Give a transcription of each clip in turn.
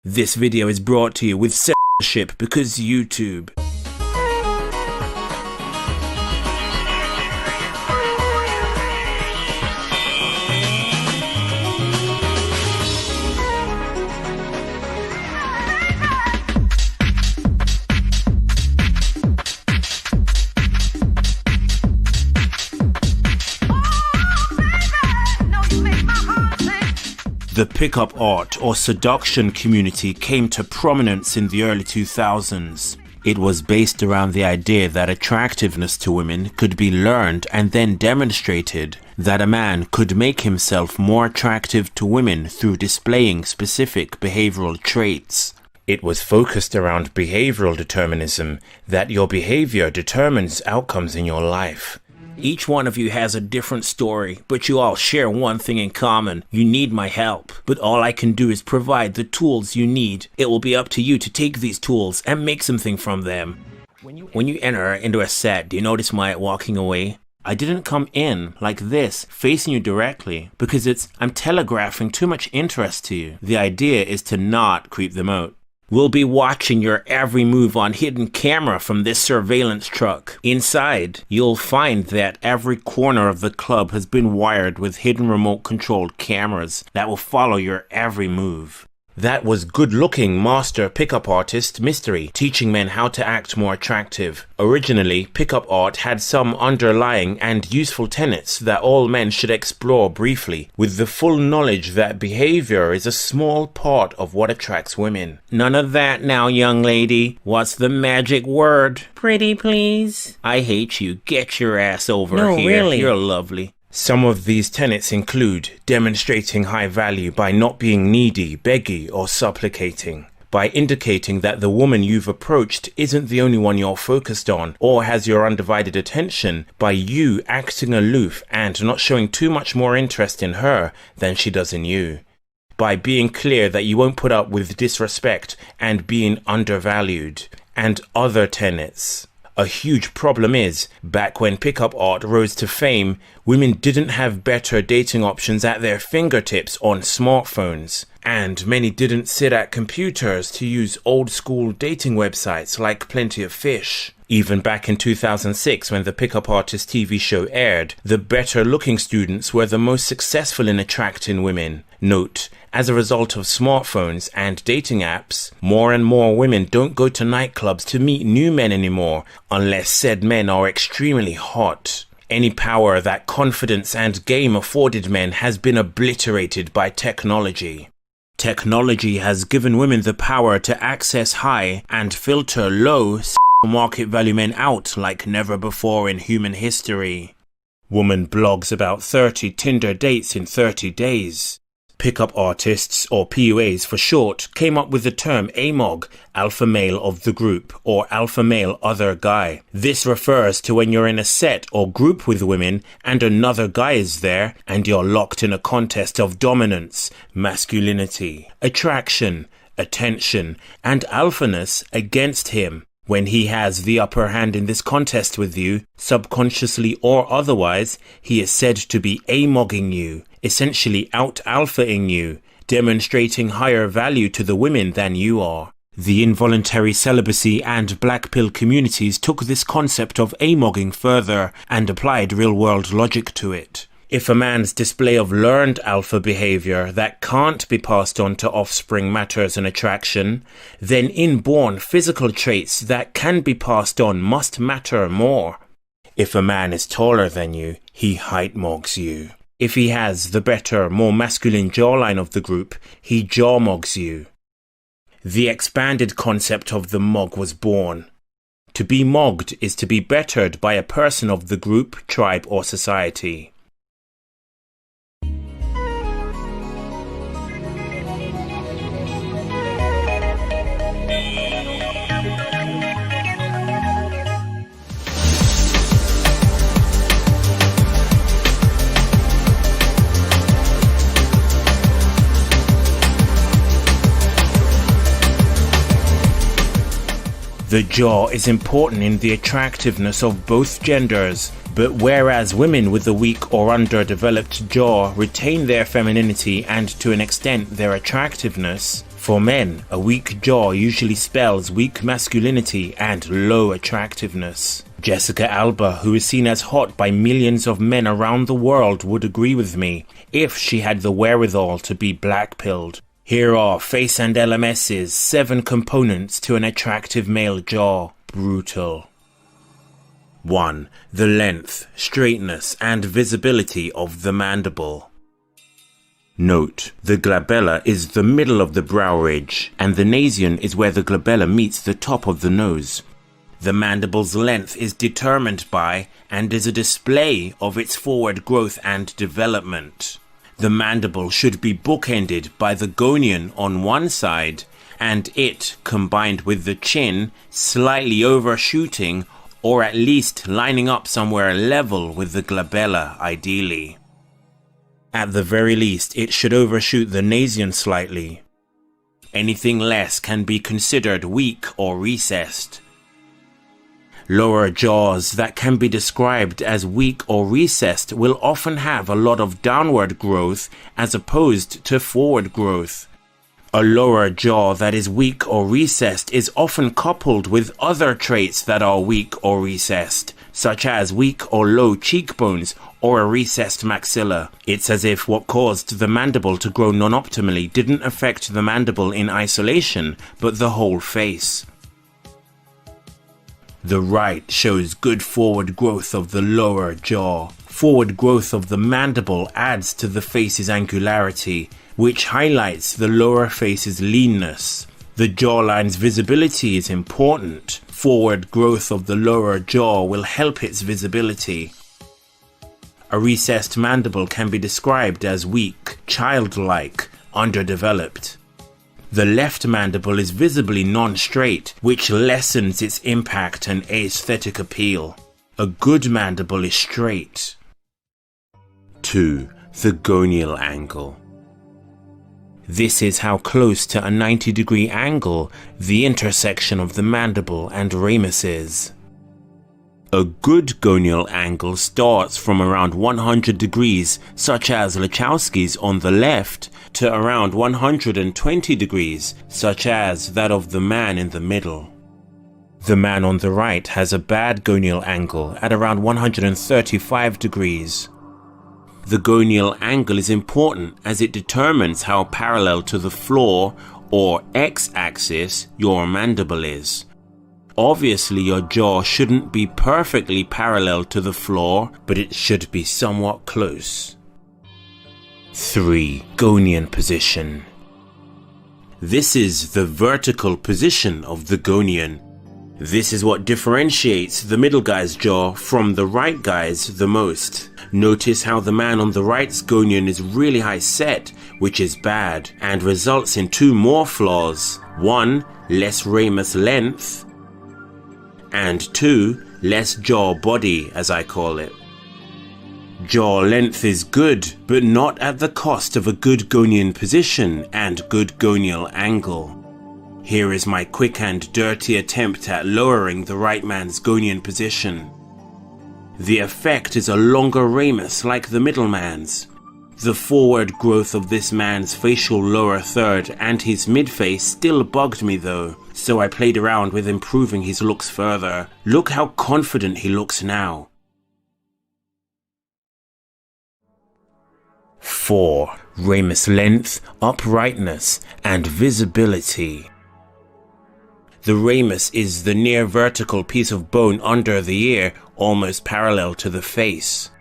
This video is brought to you with censorship because YouTube. The pickup art or seduction community came to prominence in the early 2000s. It was based around the idea that attractiveness to women could be learned and then demonstrated, that a man could make himself more attractive to women through displaying specific behavioral traits. It was focused around behavioral determinism, that your behavior determines outcomes in your life. Each one of you has a different story, but you all share one thing in common. You need my help, but all I can do is provide the tools you need. It will be up to you to take these tools and make something from them. When you enter into a set, do you notice my walking away? I didn't come in like this, facing you directly, because I'm telegraphing too much interest to you. The idea is to not creep them out. We'll be watching your every move on hidden camera from this surveillance truck. Inside, you'll find that every corner of the club has been wired with hidden remote-controlled cameras that will follow your every move. That was good-looking master pickup artist Mystery, teaching men how to act more attractive. Originally, pickup art had some underlying and useful tenets that all men should explore briefly, with the full knowledge that behavior is a small part of what attracts women. None of that now, young lady. What's the magic word? Pretty, please? I hate you. Get your ass over here. No, really? You're lovely. Some of these tenets include demonstrating high value by not being needy, beggy, or supplicating, by indicating that the woman you've approached isn't the only one you're focused on or has your undivided attention, by you acting aloof and not showing too much more interest in her than she does in you, by being clear that you won't put up with disrespect and being undervalued, and other tenets. A huge problem is, back when pickup art rose to fame, women didn't have better dating options at their fingertips on smartphones, and many didn't sit at computers to use old-school dating websites like Plenty of Fish. Even back in 2006, when the Pickup Artist TV show aired, the better-looking students were the most successful in attracting women. Note, as a result of smartphones and dating apps, more and more women don't go to nightclubs to meet new men anymore, unless said men are extremely hot. Any power that confidence and game afforded men has been obliterated by technology. Technology has given women the power to access high and filter low market value men out like never before in human history. Woman blogs about 30 Tinder dates in 30 days. Pickup artists, or PUAs for short, came up with the term AMOG, alpha male of the group, or alpha male other guy. This refers to when you're in a set or group with women and another guy is there and you're locked in a contest of dominance, masculinity, attraction, attention, and alphaness against him. When he has the upper hand in this contest with you, subconsciously or otherwise, he is said to be AMOGing you, essentially out-alphaing you, demonstrating higher value to the women than you are. The involuntary celibacy and black pill communities took this concept of AMOGing further and applied real-world logic to it. If a man's display of learned alpha behavior that can't be passed on to offspring matters an attraction, then inborn physical traits that can be passed on must matter more. If a man is taller than you, he height mogs you. If he has the better, more masculine jawline of the group, he jaw mogs you. The expanded concept of the mog was born. To be mogged is to be bettered by a person of the group, tribe, or society. The jaw is important in the attractiveness of both genders, but whereas women with a weak or underdeveloped jaw retain their femininity and to an extent their attractiveness, For men, a weak jaw usually spells weak masculinity and low attractiveness. Jessica Alba, who is seen as hot by millions of men around the world, would agree with me if she had the wherewithal to be blackpilled. Here are FACEandLMS's 7 components to an attractive male jaw. Brutal. 1. The length, straightness, and visibility of the mandible. Note: the glabella is the middle of the brow ridge, and the nasion is where the glabella meets the top of the nose. The mandible's length is determined by and is a display of its forward growth and development. The mandible should be bookended by the gonion on one side, and it, combined with the chin, slightly overshooting or at least lining up somewhere level with the glabella ideally. At the very least, it should overshoot the nasion slightly. Anything less can be considered weak or recessed. Lower jaws that can be described as weak or recessed will often have a lot of downward growth as opposed to forward growth. A lower jaw that is weak or recessed is often coupled with other traits that are weak or recessed, such as weak or low cheekbones or a recessed maxilla. It's as if what caused the mandible to grow non-optimally didn't affect the mandible in isolation, but the whole face. The right shows good forward growth of the lower jaw. Forward growth of the mandible adds to the face's angularity, which highlights the lower face's leanness. The jawline's visibility is important. Forward growth of the lower jaw will help its visibility. A recessed mandible can be described as weak, childlike, underdeveloped. The left mandible is visibly non-straight, which lessens its impact and aesthetic appeal. A good mandible is straight. 2. The gonial angle. This is how close to a 90-degree angle the intersection of the mandible and ramus is. A good gonial angle starts from around 100 degrees, such as Lachowski's on the left, to around 120 degrees, such as that of the man in the middle. The man on the right has a bad gonial angle at around 135 degrees. The gonial angle is important as it determines how parallel to the floor or x-axis your mandible is. Obviously, your jaw shouldn't be perfectly parallel to the floor, but it should be somewhat close. 3. Gonian position. This is the vertical position of the gonian. This is what differentiates the middle guy's jaw from the right guy's the most. Notice how the man on the right's gonian is really high set, which is bad, and results in 2 more flaws. 1. Less ramus length, and 2. Less jaw body, as I call it. Jaw length is good, but not at the cost of a good gonian position and good gonial angle. Here is my quick and dirty attempt at lowering the right man's gonian position. The effect is a longer ramus like the middle man's. The forward growth of this man's facial lower third and his mid-face still bugged me though, so I played around with improving his looks further. Look how confident he looks now. 4. Ramus length, uprightness, and visibility. The ramus is the near vertical piece of bone under the ear, almost parallel to the face.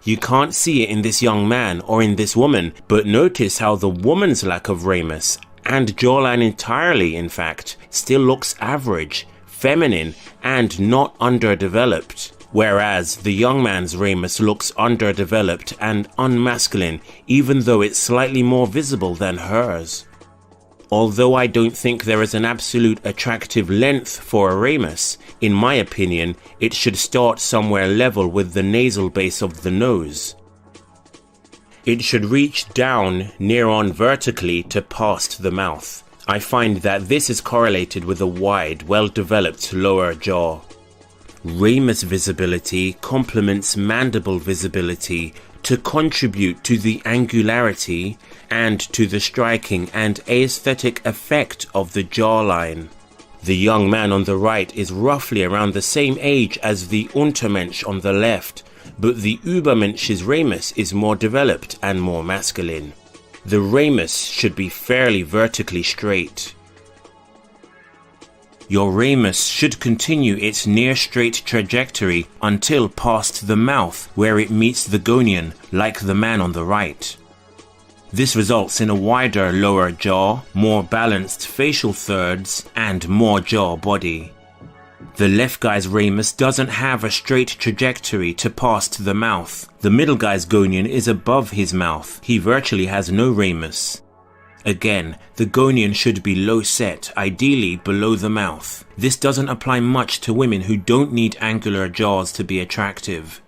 You can't see it in this young man or in this woman, but notice how the woman's lack of ramus, and jawline entirely in fact, still looks average, feminine, and not underdeveloped. Whereas the young man's ramus looks underdeveloped and unmasculine, even though it's slightly more visible than hers. Although I don't think there is an absolute attractive length for a ramus, in my opinion, it should start somewhere level with the nasal base of the nose. It should reach down near on vertically to past the mouth. I find that this is correlated with a wide, well-developed lower jaw. Ramus visibility complements mandible visibility to contribute to the angularity and to the striking and aesthetic effect of the jawline. The young man on the right is roughly around the same age as the Untermensch on the left, but the Übermensch's ramus is more developed and more masculine. The ramus should be fairly vertically straight. Your ramus should continue its near straight trajectory until past the mouth, where it meets the gonion, like the man on the right. This results in a wider lower jaw, more balanced facial thirds, and more jaw body. The left guy's ramus doesn't have a straight trajectory to past the mouth. The middle guy's gonion is above his mouth. He virtually has no ramus. Again, the gonion should be low set, ideally below the mouth. This doesn't apply much to women who don't need angular jaws to be attractive.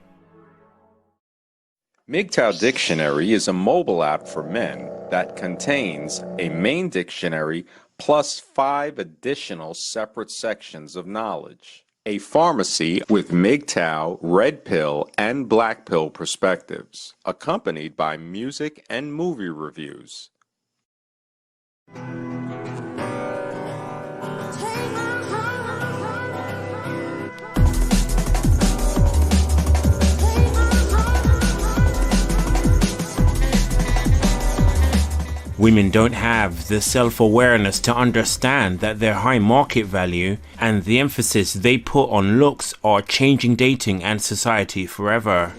MGTOW Dictionary is a mobile app for men that contains a main dictionary plus 5 additional separate sections of knowledge. A pharmacy with MGTOW, RedPill, and Blackpill perspectives, accompanied by music and movie reviews. Women don't have the self-awareness to understand that their high market value and the emphasis they put on looks are changing dating and society forever.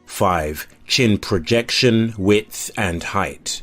5. Chin projection, width, and height.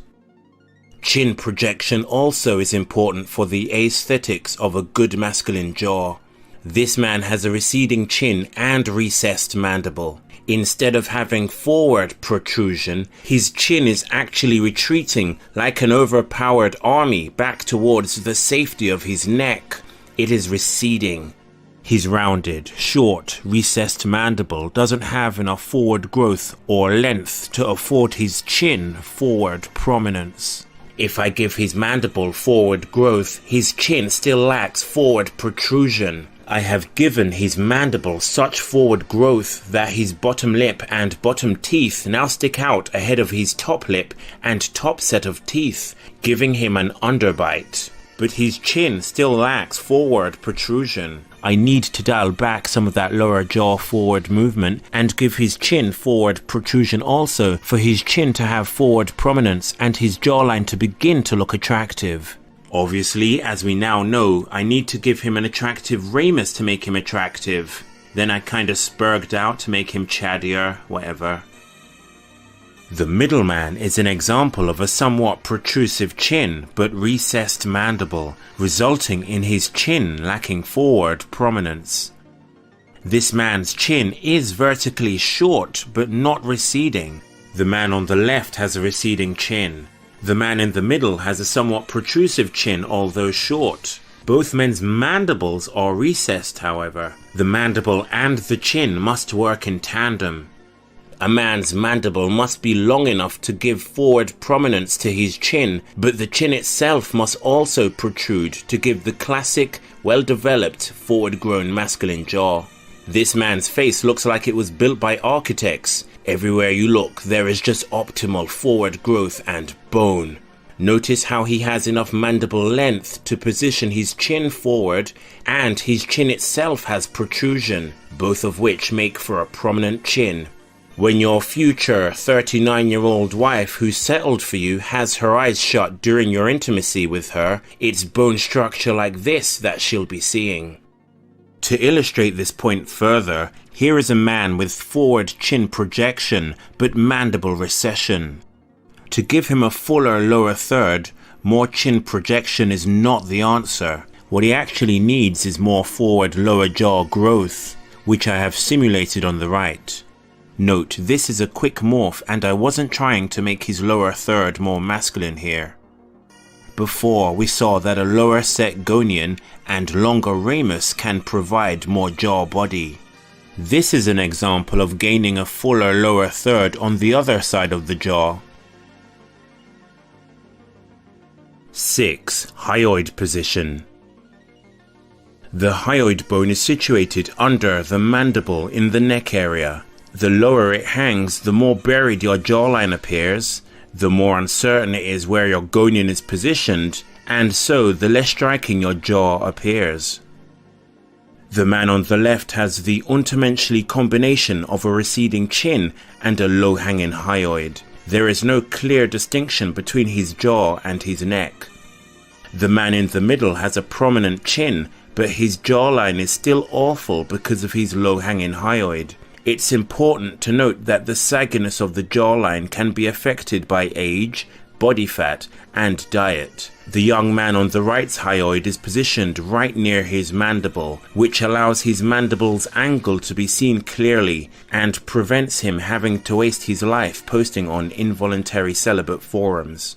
Chin projection also is important for the aesthetics of a good masculine jaw. This man has a receding chin and recessed mandible. Instead of having forward protrusion, his chin is actually retreating like an overpowered army back towards the safety of his neck. It is receding. His rounded, short, recessed mandible doesn't have enough forward growth or length to afford his chin forward prominence. If I give his mandible forward growth, his chin still lacks forward protrusion. I have given his mandible such forward growth that his bottom lip and bottom teeth now stick out ahead of his top lip and top set of teeth, giving him an underbite. But his chin still lacks forward protrusion. I need to dial back some of that lower jaw forward movement and give his chin forward protrusion also for his chin to have forward prominence and his jawline to begin to look attractive. Obviously, as we now know, I need to give him an attractive ramus to make him attractive. Then I kinda spurged out to make him chattier, whatever. The middleman is an example of a somewhat protrusive chin but recessed mandible, resulting in his chin lacking forward prominence. This man's chin is vertically short but not receding. The man on the left has a receding chin. The man in the middle has a somewhat protrusive chin, although short. Both men's mandibles are recessed, however. The mandible and the chin must work in tandem. A man's mandible must be long enough to give forward prominence to his chin, but the chin itself must also protrude to give the classic, well-developed, forward-grown masculine jaw. This man's face looks like it was built by architects. Everywhere you look, there is just optimal forward growth and bone. Notice how he has enough mandible length to position his chin forward, and his chin itself has protrusion, both of which make for a prominent chin. When your future 39-year-old wife who settled for you has her eyes shut during your intimacy with her, it's bone structure like this that she'll be seeing. To illustrate this point further, here is a man with forward chin projection but mandible recession. To give him a fuller lower third, more chin projection is not the answer. What he actually needs is more forward lower jaw growth, which I have simulated on the right. Note, this is a quick morph and I wasn't trying to make his lower third more masculine here. Before, we saw that a lower set gonion and longer ramus can provide more jaw body. This is an example of gaining a fuller lower third on the other side of the jaw. 6. Hyoid position. The hyoid bone is situated under the mandible in the neck area. The lower it hangs, the more buried your jawline appears, the more uncertain it is where your gonion is positioned, and so the less striking your jaw appears. The man on the left has the untermenschliche combination of a receding chin and a low-hanging hyoid. There is no clear distinction between his jaw and his neck. The man in the middle has a prominent chin, but his jawline is still awful because of his low-hanging hyoid. It's important to note that the sagginess of the jawline can be affected by age, body fat, and diet. The young man on the right's hyoid is positioned right near his mandible, which allows his mandible's angle to be seen clearly and prevents him having to waste his life posting on involuntary celibate forums.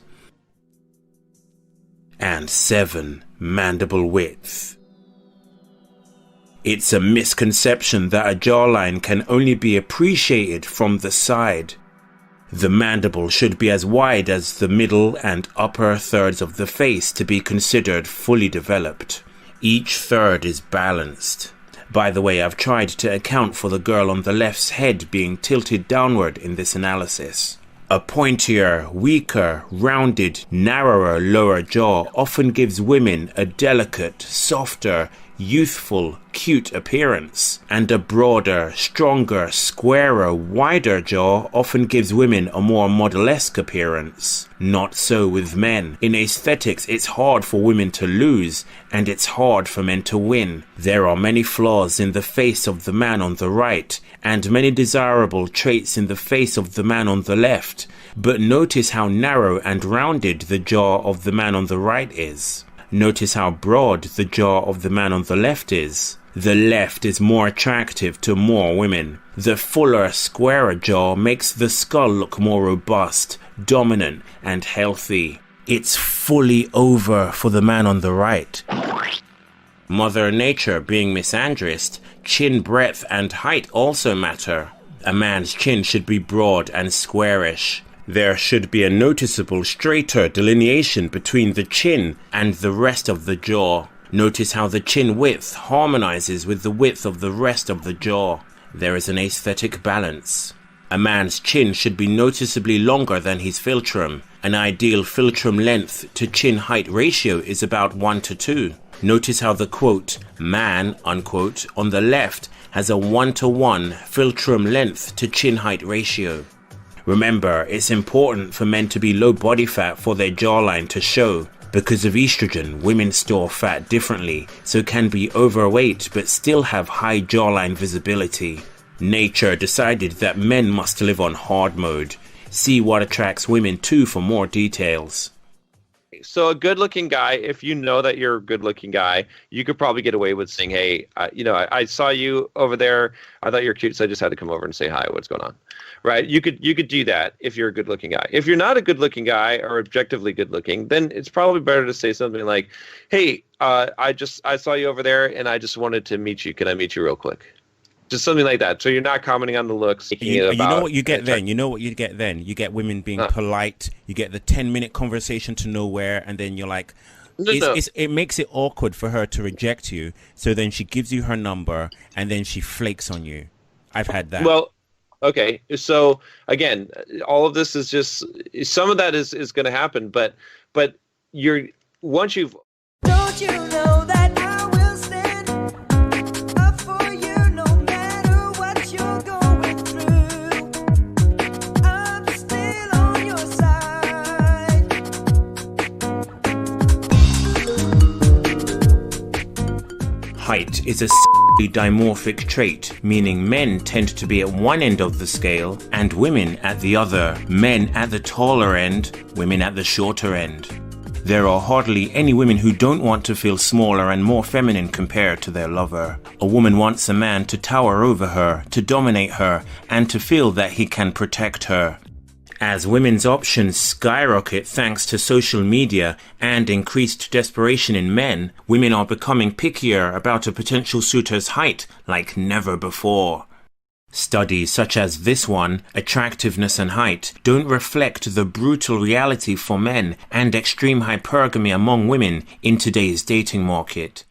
And 7. Mandible width. It's a misconception that a jawline can only be appreciated from the side. The mandible should be as wide as the middle and upper thirds of the face to be considered fully developed. Each third is balanced. By the way, I've tried to account for the girl on the left's head being tilted downward in this analysis. A pointier, weaker, rounded, narrower lower jaw often gives women a delicate, softer, youthful, cute appearance, and a broader, stronger, squarer, wider jaw often gives women a more model-esque appearance. Not so with men. In aesthetics, it's hard for women to lose, and it's hard for men to win. There are many flaws in the face of the man on the right, and many desirable traits in the face of the man on the left, but notice how narrow and rounded the jaw of the man on the right is. Notice how broad the jaw of the man on the left is. The left is more attractive to more women. The fuller, squarer jaw makes the skull look more robust, dominant, and healthy. It's fully over for the man on the right. Mother Nature being misandrist, chin breadth and height also matter. A man's chin should be broad and squarish. There should be a noticeable straighter delineation between the chin and the rest of the jaw. Notice how the chin width harmonizes with the width of the rest of the jaw. There is an aesthetic balance. A man's chin should be noticeably longer than his philtrum. An ideal philtrum length to chin height ratio is about 1:2. Notice how the quote, man, unquote, on the left has a 1:1 philtrum length to chin height ratio. Remember, it's important for men to be low body fat for their jawline to show. Because of estrogen, women store fat differently, so can be overweight but still have high jawline visibility. Nature decided that men must live on hard mode. See what attracts women too for more details. So a good-looking guy, if you know that you're a good-looking guy, you could probably get away with saying, hey, I saw you over there. I thought you were cute, so I just had to come over and say hi. What's going on? Right? You could do that if you're a good-looking guy. If you're not a good-looking guy or objectively good-looking, then it's probably better to say something like, hey, I saw you over there, and I just wanted to meet you. Can I meet you real quick? Just something like that. So you're not commenting on the looks. You know what you get then? You know what you get then? You get women being polite. You get the 10-minute conversation to nowhere, and then you're like, it makes it awkward for her to reject you. So then she gives you her number, and then she flakes on you. I've had that. Well, okay. So again, all of this is just, some of that is going to happen, but once you've. Don't you know that I will stand up for you no matter what you're going through? I'm still on your side. Height is a dimorphic trait, meaning men tend to be at one end of the scale and women at the other. Men at the taller end, women at the shorter end. There are hardly any women who don't want to feel smaller and more feminine compared to their lover. A woman wants a man to tower over her, to dominate her, and to feel that he can protect her. As women's options skyrocket thanks to social media and increased desperation in men, women are becoming pickier about a potential suitor's height like never before. Studies such as this one, Attractiveness and Height, don't reflect the brutal reality for men and extreme hypergamy among women in today's dating market.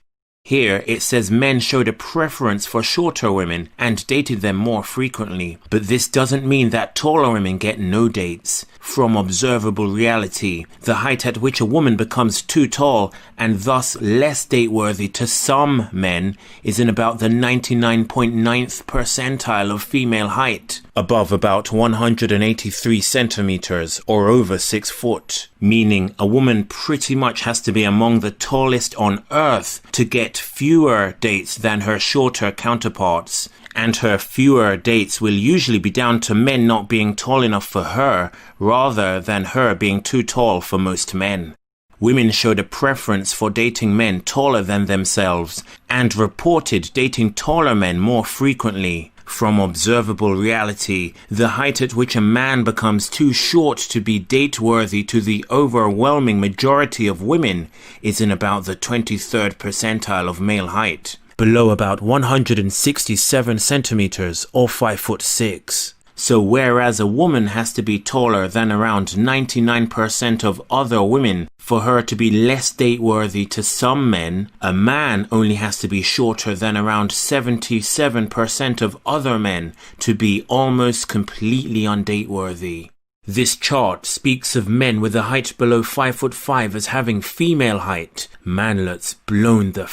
Here it says men showed a preference for shorter women and dated them more frequently, but this doesn't mean that taller women get no dates. From observable reality, the height at which a woman becomes too tall and thus less date-worthy to some men is in about the 99.9th percentile of female height, above about 183 centimeters or over 6 foot, meaning a woman pretty much has to be among the tallest on earth to get fewer dates than her shorter counterparts. And her fewer dates will usually be down to men not being tall enough for her, rather than her being too tall for most men. Women showed a preference for dating men taller than themselves, and reported dating taller men more frequently. From observable reality, the height at which a man becomes too short to be date-worthy to the overwhelming majority of women is in about the 23rd percentile of male height, below about 167 centimeters or 5'6". So whereas a woman has to be taller than around 99% of other women for her to be less date-worthy to some men, a man only has to be shorter than around 77% of other men to be almost completely undate-worthy. This chart speaks of men with a height below 5'5" as having female height, manlets blown the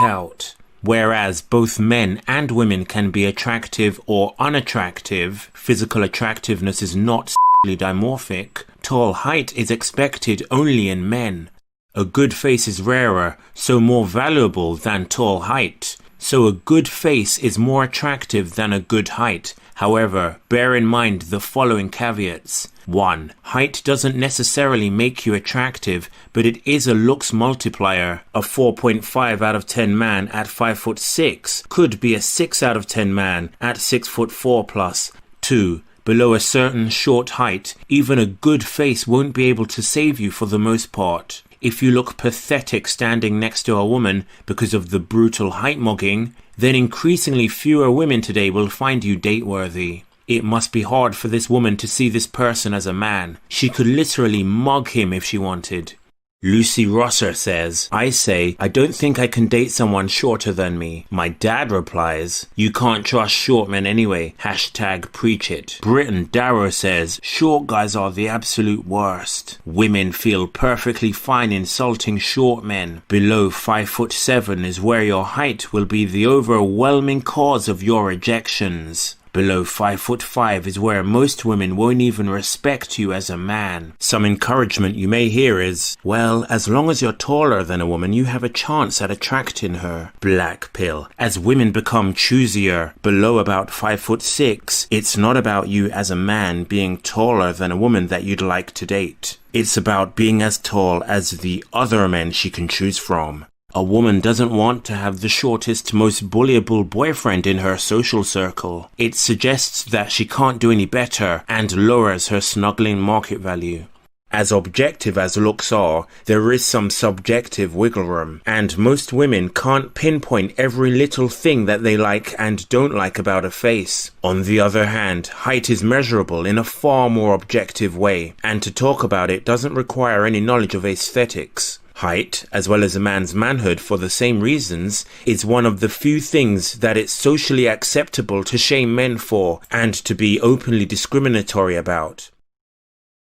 out. Whereas both men and women can be attractive or unattractive, physical attractiveness is not dimorphic, tall height is expected only in men. A good face is rarer, so more valuable than tall height. So a good face is more attractive than a good height. However, bear in mind the following caveats. 1. Height doesn't necessarily make you attractive, but it is a looks multiplier. A 4.5 out of 10 man at 5'6" could be a 6 out of 10 man at 6'4 plus. 2. Below a certain short height, even a good face won't be able to save you for the most part. If you look pathetic standing next to a woman because of the brutal height mugging, then increasingly fewer women today will find you date-worthy. It must be hard for this woman to see this person as a man. She could literally mug him if she wanted. Lucy Rosser says, I say, I don't think I can date someone shorter than me. My dad replies, you can't trust short men anyway. #preach it. Britton Darrow says, short guys are the absolute worst. Women feel perfectly fine insulting short men. Below 5'7" is where your height will be the overwhelming cause of your rejections. Below 5'5" is where most women won't even respect you as a man. Some encouragement you may hear is, well, as long as you're taller than a woman, you have a chance at attracting her. Black pill. As women become choosier, below about 5'6", it's not about you as a man being taller than a woman that you'd like to date. It's about being as tall as the other men she can choose from. A woman doesn't want to have the shortest, most bullyable boyfriend in her social circle. It suggests that she can't do any better and lowers her snuggling market value. As objective as looks are, there is some subjective wiggle room, and most women can't pinpoint every little thing that they like and don't like about a face. On the other hand, height is measurable in a far more objective way, and to talk about it doesn't require any knowledge of aesthetics. Height, as well as a man's manhood for the same reasons, is one of the few things that it's socially acceptable to shame men for and to be openly discriminatory about.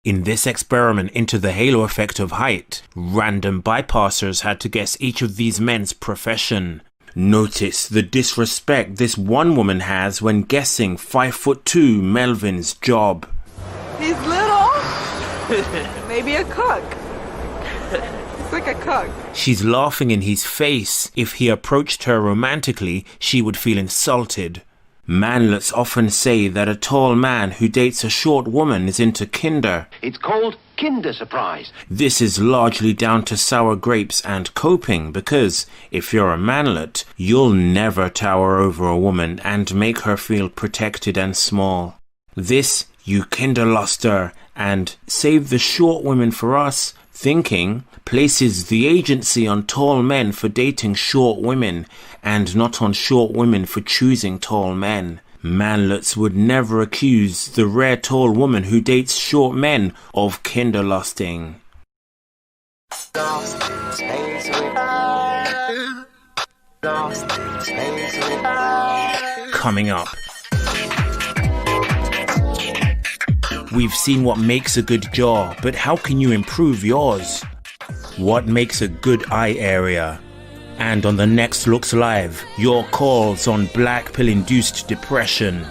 In this experiment into the halo effect of height, random bypassers had to guess each of these men's profession. Notice the disrespect this one woman has when guessing 5'2" Melvin's job. He's little. Maybe a cook. Like a cook. She's laughing in his face. If he approached her romantically, she would feel insulted. Manlets often say that a tall man who dates a short woman is into kinder. It's called Kinder Surprise. This is largely down to sour grapes and coping because, if you're a manlet, you'll never tower over a woman and make her feel protected and small. This, you kinderluster, and save the short women for us, thinking places the agency on tall men for dating short women and not on short women for choosing tall men. Manlets would never accuse the rare tall woman who dates short men of kinderlusting. Coming up, we've seen what makes a good jaw, but how can you improve yours? What makes a good eye area? And on the next Looks Live, your calls on black pill-induced depression.